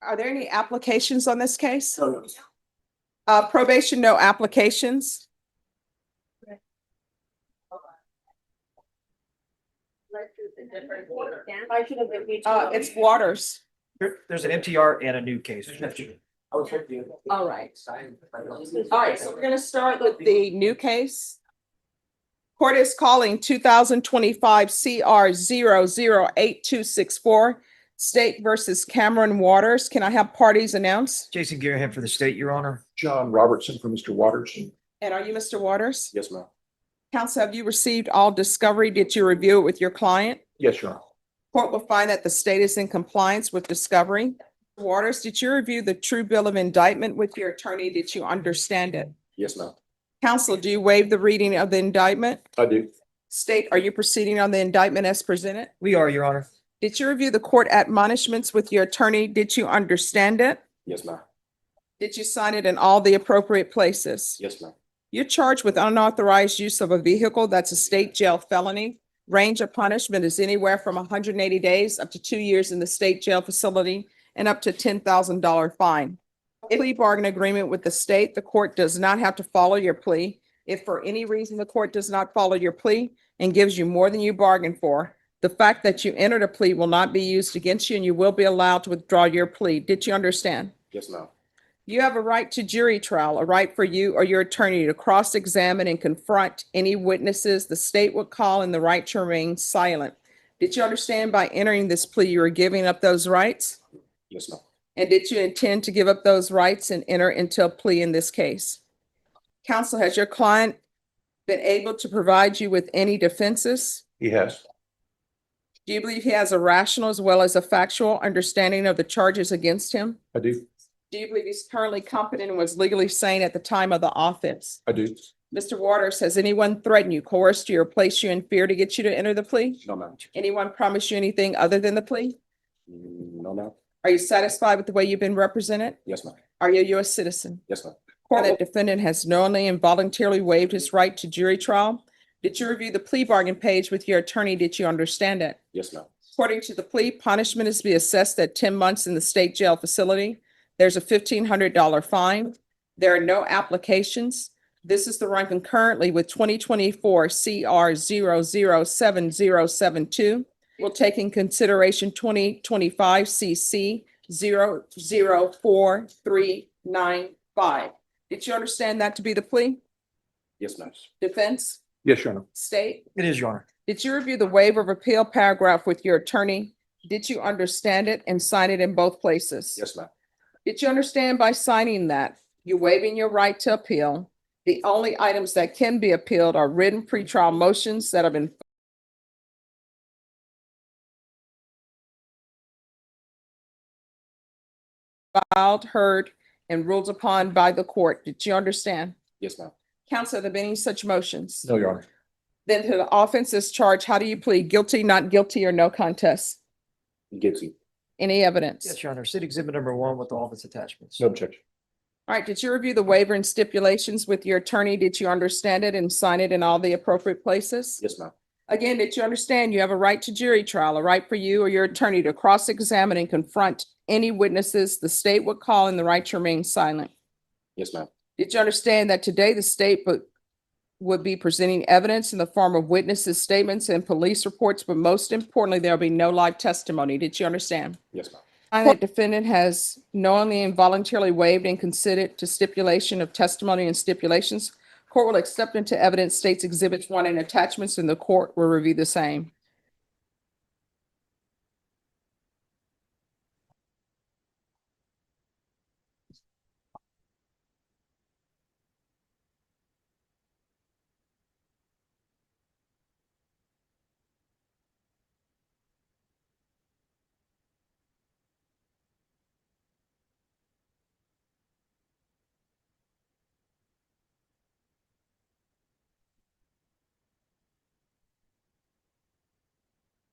Are there any applications on this case? No. Probation, no applications. It's Waters. There's an MTR and a new case. All right. All right, so we're gonna start with the new case. Court is calling 2025 CR 008264, State versus Cameron Waters. Can I have parties announced? Jason Garaham for the state, Your Honor. John Robertson for Mr. Waters. And are you Mr. Waters? Yes, ma'am. Counsel, have you received all discovery? Did you review it with your client? Yes, Your Honor. Court will find that the state is in compliance with discovery. Waters, did you review the true bill of indictment with your attorney? Did you understand it? Yes, ma'am. Counsel, do you waive the reading of the indictment? I do. State, are you proceeding on the indictment as presented? We are, Your Honor. Did you review the court admonishments with your attorney? Did you understand it? Yes, ma'am. Did you sign it in all the appropriate places? Yes, ma'am. You're charged with unauthorized use of a vehicle. That's a state jail felony. Range of punishment is anywhere from 180 days up to 2 years in the state jail facility and up to $10,000 fine. In plea bargain agreement with the state, the court does not have to follow your plea. If for any reason the court does not follow your plea and gives you more than you bargained for, the fact that you entered a plea will not be used against you and you will be allowed to withdraw your plea. Did you understand? Yes, ma'am. You have a right to jury trial, a right for you or your attorney to cross-examine and confront any witnesses the state would call and the right to remain silent. Did you understand by entering this plea, you are giving up those rights? Yes, ma'am. And did you intend to give up those rights and enter into a plea in this case? Counsel, has your client been able to provide you with any defenses? He has. Do you believe he has a rational as well as a factual understanding of the charges against him? I do. Do you believe he's currently competent and was legally sane at the time of the offense? I do. Mr. Waters, has anyone threatened you, coerced you, or placed you in fear to get you to enter the plea? No, ma'am. Anyone promised you anything other than the plea? No, ma'am. Are you satisfied with the way you've been represented? Yes, ma'am. Are you a U.S. citizen? Yes, ma'am. Court, that defendant has knowingly and voluntarily waived his right to jury trial. Did you review the plea bargain page with your attorney? Did you understand it? Yes, ma'am. According to the plea, punishment is to be assessed at 10 months in the state jail facility. There's a $1,500 fine. There are no applications. This is the run concurrently with 2024 CR 007072. We'll take in consideration 2025 CC 004395. Did you understand that to be the plea? Yes, ma'am. Defense? Yes, Your Honor. State? It is, Your Honor. Did you review the waiver of appeal paragraph with your attorney? Did you understand it and sign it in both places? Yes, ma'am. Did you understand by signing that you're waiving your right to appeal? The only items that can be appealed are written pretrial motions that have been filed, heard, and ruled upon by the court. Did you understand? Yes, ma'am. Counsel, have there been any such motions? No, Your Honor. Then to the offense is charged, how do you plead? Guilty, not guilty, or no contest? Guilty. Any evidence? Yes, Your Honor. State exhibit number 1 with all of its attachments. No objection. All right, did you review the waiver and stipulations with your attorney? Did you understand it and sign it in all the appropriate places? Yes, ma'am. Again, did you understand you have a right to jury trial, a right for you or your attorney to cross-examine and confront any witnesses the state would call and the right to remain silent? Yes, ma'am. Did you understand that today the state would be presenting evidence in the form of witnesses' statements and police reports, but most importantly, there'll be no live testimony? Did you understand? Yes, ma'am. That defendant has knowingly and voluntarily waived and consented to stipulation of testimony and stipulations. Court will accept into evidence states exhibits 1 and attachments, and the court will review the same.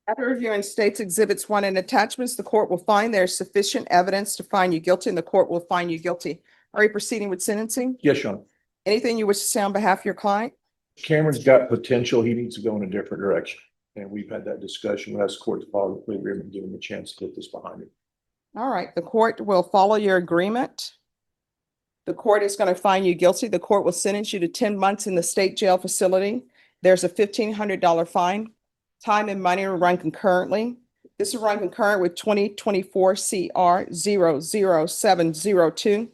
After reviewing states exhibits 1 and attachments, the court will find there is sufficient evidence to find you guilty, and the court will find you guilty. Are you proceeding with sentencing? Yes, Your Honor. Anything you wish to say on behalf of your client? Cameron's got potential. He needs to go in a different direction. And we've had that discussion. We asked the court to follow the plea agreement, and give him a chance to get this behind him. All right, the court will follow your agreement. The court is going to find you guilty. The court will sentence you to 10 months in the state jail facility. There's a $1,500 fine. Time and money will run concurrently. This will run concurrent with 2024 CR 00702.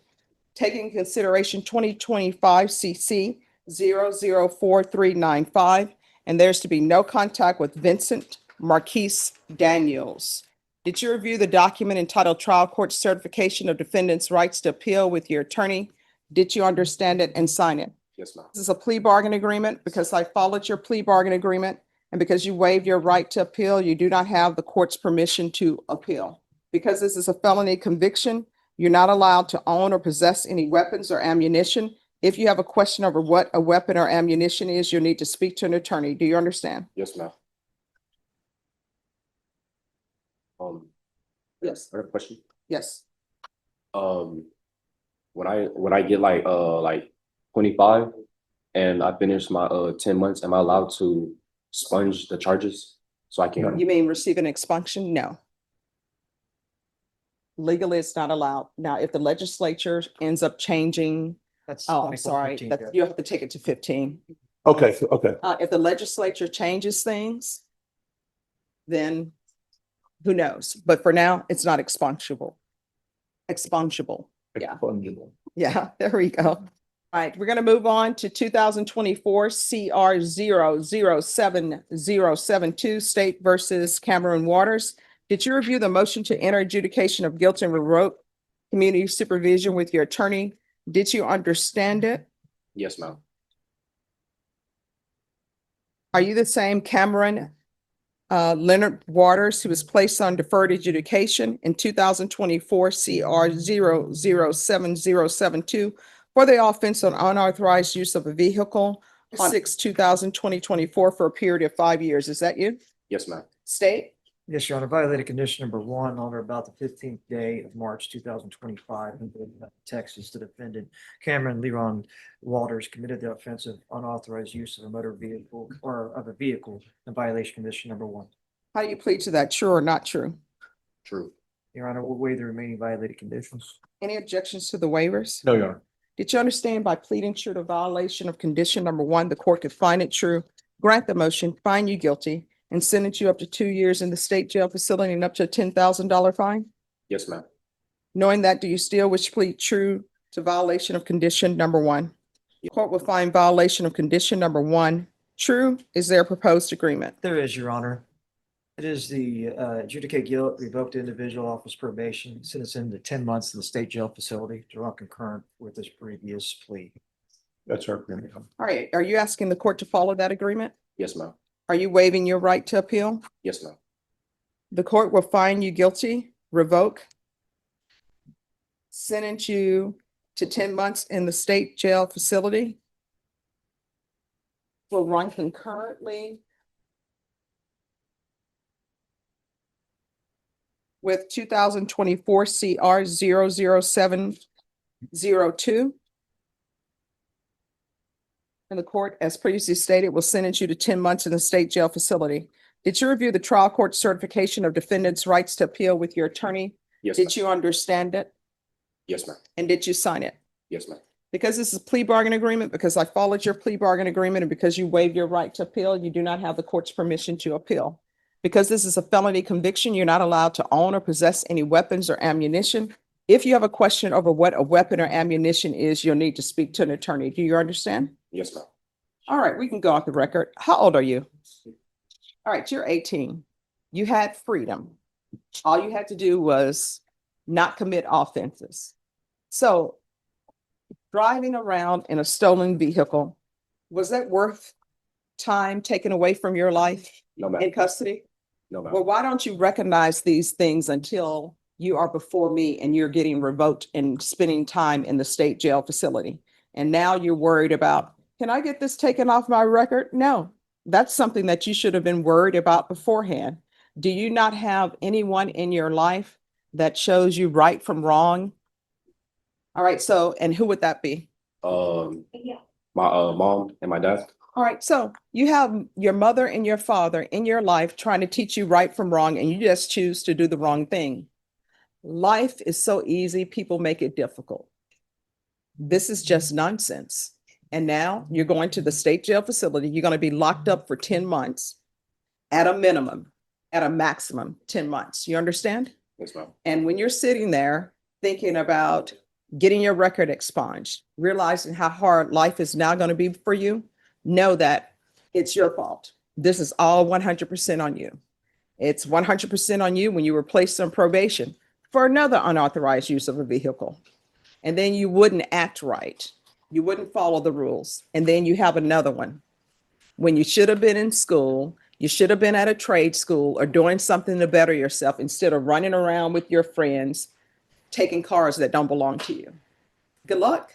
Taking into consideration 2025 CC 004395, and there's to be no contact with Vincent Marquez Daniels. Did you review the document entitled Trial Court Certification of Defendant's Rights to Appeal with your attorney? Did you understand it and sign it? Yes, ma'am. This is a plea bargain agreement. Because I followed your plea bargain agreement and because you waived your right to appeal, you do not have the court's permission to appeal. Because this is a felony conviction, you're not allowed to own or possess any weapons or ammunition. If you have a question over what a weapon or ammunition is, you'll need to speak to an attorney. Do you understand? Yes, ma'am. Yes. I have a question. Yes. When I get like 25 and I finish my 10 months, am I allowed to sponge the charges so I can? You mean receive an expunction? No. Legally, it's not allowed. Now, if the legislature ends up changing, That's. oh, I'm sorry, 24-15, that Judge. you have to take it to 15. Okay, okay. If the legislature changes things, then who knows? But for now, it's not expungible. Expungible. Yeah. Fungible. Yeah, there we go. All right, we're going to move on to 2024 CR 007072, State versus Cameron Waters. Did you review the motion to enter adjudication of guilt and revoke community supervision with your attorney? Did you understand it? Yes, ma'am. Are you the same Cameron Leonard Waters, who was placed on deferred adjudication in 2024 CR 007072 for the offense of unauthorized use of a vehicle on 6/2024 for a period of 5 years? Is that you? Yes, ma'am. State? Yes, Your Honor, violated condition number 1 on or about the 15th day of March 2025 in Texas. The defendant, Cameron Leron Walters, committed the offense of unauthorized use of a motor vehicle or of a vehicle in violation condition number 1. How do you plead to that? True or not true? True. Your Honor, we'll waive the remaining violated conditions. Any objections to the waivers? No, Your Honor. Did you understand by pleading true to violation of condition number 1, the court could find it true, grant the motion, find you guilty, and sentence you up to 2 years in the state jail facility and up to a $10,000 fine? Yes, ma'am. Knowing that, do you still wish to plead true to violation of condition number 1? The court will find violation of condition number 1 true. Is there a proposed agreement? There is, Your Honor. It is the adjudicate guilt, revoke the individual office probation, sentence him to 10 months in the state jail facility to run concurrent with his previous plea. That's our agreement. All right, are you asking the court to follow that agreement? Yes, ma'am. Are you waiving your right to appeal? Yes, ma'am. The court will find you guilty, revoke, sentence you to 10 months in the state jail facility. Will run concurrently with 2024 CR 00702. And the court, as previously stated, will sentence you to 10 months in the state jail facility. Did you review the trial court certification of defendant's rights to appeal with your attorney? Yes, ma'am. Did you understand it? Yes, ma'am. And did you sign it? Yes, ma'am. Because this is a plea bargain agreement, because I followed your plea bargain agreement, and because you waived your right to appeal, you do not have the court's permission to appeal. Because this is a felony conviction, you're not allowed to own or possess any weapons or ammunition. If you have a question over what a weapon or ammunition is, you'll need to speak to an attorney. Do you understand? Yes, ma'am. All right, we can go off the record. How old are you? All right, you're 18. You had freedom. All you had to do was not commit offenses. So driving around in a stolen vehicle, was that worth time taken away from your life No, ma'am. in custody? No, ma'am. Well, why don't you recognize these things until you are before me and you're getting revoked and spending time in the state jail facility? And now you're worried about, can I get this taken off my record? No, that's something that you should have been worried about beforehand. Do you not have anyone in your life that shows you right from wrong? All right, so, and who would that be? My mom and my dad. All right, so you have your mother and your father in your life trying to teach you right from wrong, and you just choose to do the wrong thing. Life is so easy, people make it difficult. This is just nonsense. And now you're going to the state jail facility. You're going to be locked up for 10 months at a minimum, at a maximum 10 months. You understand? Yes, ma'am. And when you're sitting there thinking about getting your record expunged, realizing how hard life is now going to be for you, know that it's your fault. This is all 100% on you. It's 100% on you when you were placed on probation for another unauthorized use of a vehicle. And then you wouldn't act right. You wouldn't follow the rules. And then you have another one. When you should have been in school, you should have been at a trade school or doing something to better yourself instead of running around with your friends, taking cars that don't belong to you. Good luck.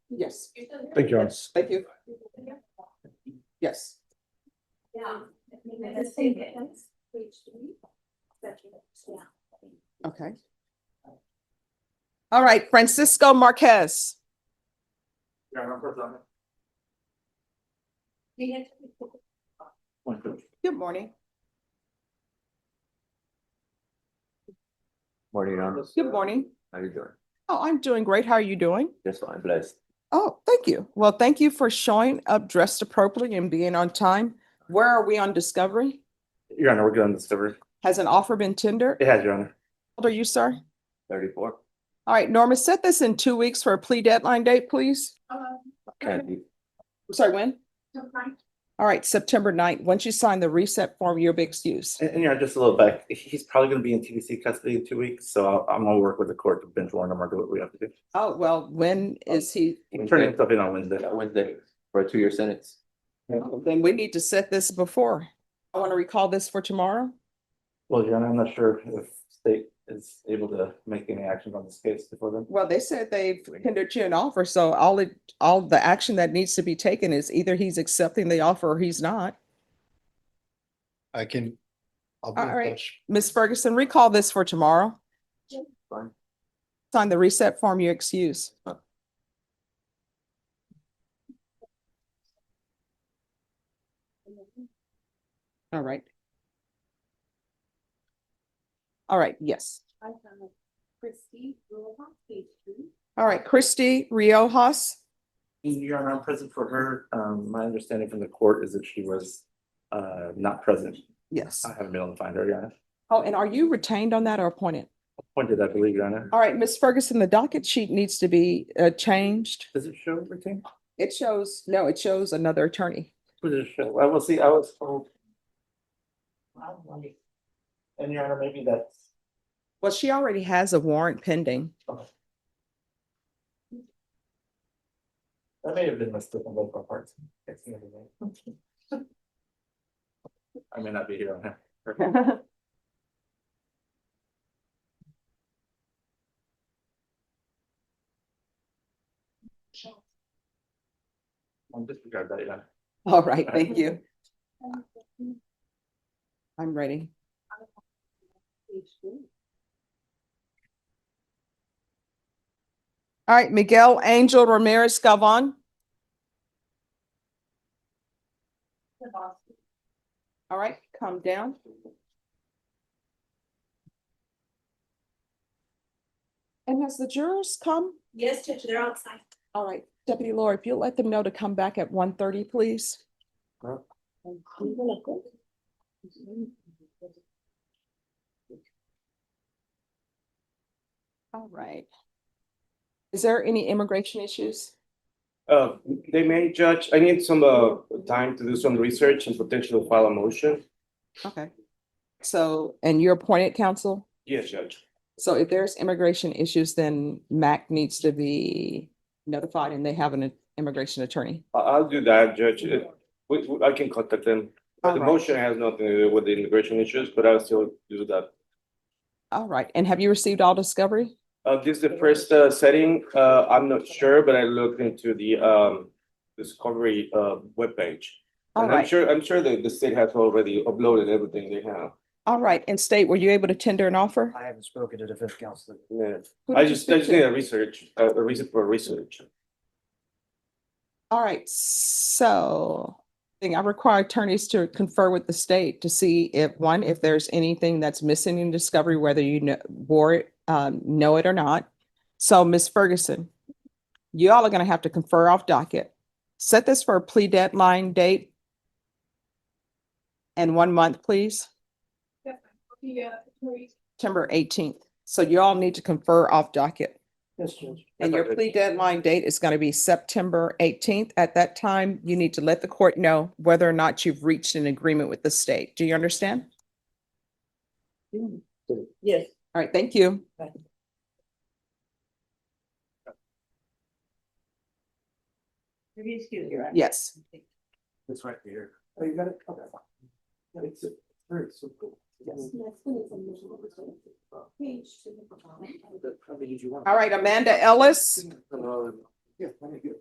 Yes. Thank you, Your Honor. Thank you. Yes. Okay. All right, Francisco Marquez. Good morning. Morning, Your Honor. Good morning. How you doing? Oh, I'm doing great. How are you doing? Just fine, blessed. Oh, thank you. Well, thank you for showing up dressed appropriately and being on time. Where are we on discovery? Your Honor, we're good on discovery. Has an offer been tendered? It has, Your Honor. How old are you, sir? 34. All right, Norma, set this in 2 weeks for a plea deadline date, please. Can't be. Sorry, when? All right, September 9th. Once you sign the reset form, you'll be excused. And Your Honor, just a little back, he's probably gonna be in TBC custody in 2 weeks, so I'm gonna work with the court to bench warrant him or do what we have to do. Oh, well, when is he? We're turning stuff in on Wednesday. Wednesday for a 2-year sentence. Then we need to set this before. I want to recall this for tomorrow. Well, Your Honor, I'm not sure if state is able to make any actions on this case before then. Well, they said they've tendered you an offer, so all the action that needs to be taken is either he's accepting the offer or he's not. I'll be All in right. touch. Ms. Ferguson, recall this for tomorrow. Fine. Sign the reset form, you excuse. All right. All right, yes. All right, Christy Riojas. Your Honor, I'm present for her. My understanding from the court is that she was not present. Yes. I haven't been able to find her, Your Honor. Oh, and are you retained on that or appointed? Appointed, I believe, Your Honor. All right, Ms. Ferguson, the docket sheet needs to be changed. Does it show everything? It shows, no, it shows another attorney. What does it show? I will see, I was told. And Your Honor, maybe that's. Well, she already has a warrant pending. That may have been mistaken on both our parts. It's the other way. I may not be here on her. I'll disregard that, yeah. All right, thank you. I'm ready. All right, Miguel Angel Ramirez Galvan. All right, come down. And has the jurors come? Yes, Judge, they're outside. All right, Deputy Laura, if you'll let them know to come back at 1:30, please. All right. Is there any immigration issues? They may judge, I need some time to do some research and potentially file a motion. Okay. So, and you're appointed counsel? Yes, Judge. So if there's immigration issues, then MAC needs to be notified and they have an immigration attorney. I'll do that, Judge. I can contact them. All The right. motion has nothing to do with the immigration issues, but I'll still do that. All right. And have you received all discovery? This is the first setting. I'm not sure, but I looked into the discovery webpage. All And right. I'm sure that the state has already uploaded everything they have. All right. And state, were you able to tender an offer? I haven't spoken to defense counsel. Yeah. Who I did you just speak need to? a research, a reason for research. All right. So I require attorneys to confer with the state to see if there's anything that's missing in discovery, whether you know it or not. So Ms. Ferguson, you all are gonna have to confer off docket. Set this for a plea deadline date and 1 month, please. September 18th. So you all need to confer off docket. Yes, Judge. And your plea deadline date is going to be September 18th. At that time, you need to let the court know whether or not you've reached an agreement with the state. Do you understand? Yes. All right, thank you. Maybe excuse me, right? Yes. It's right here. Oh, you got it? Okay. It's very simple. All right, Amanda Ellis. Yeah, very good.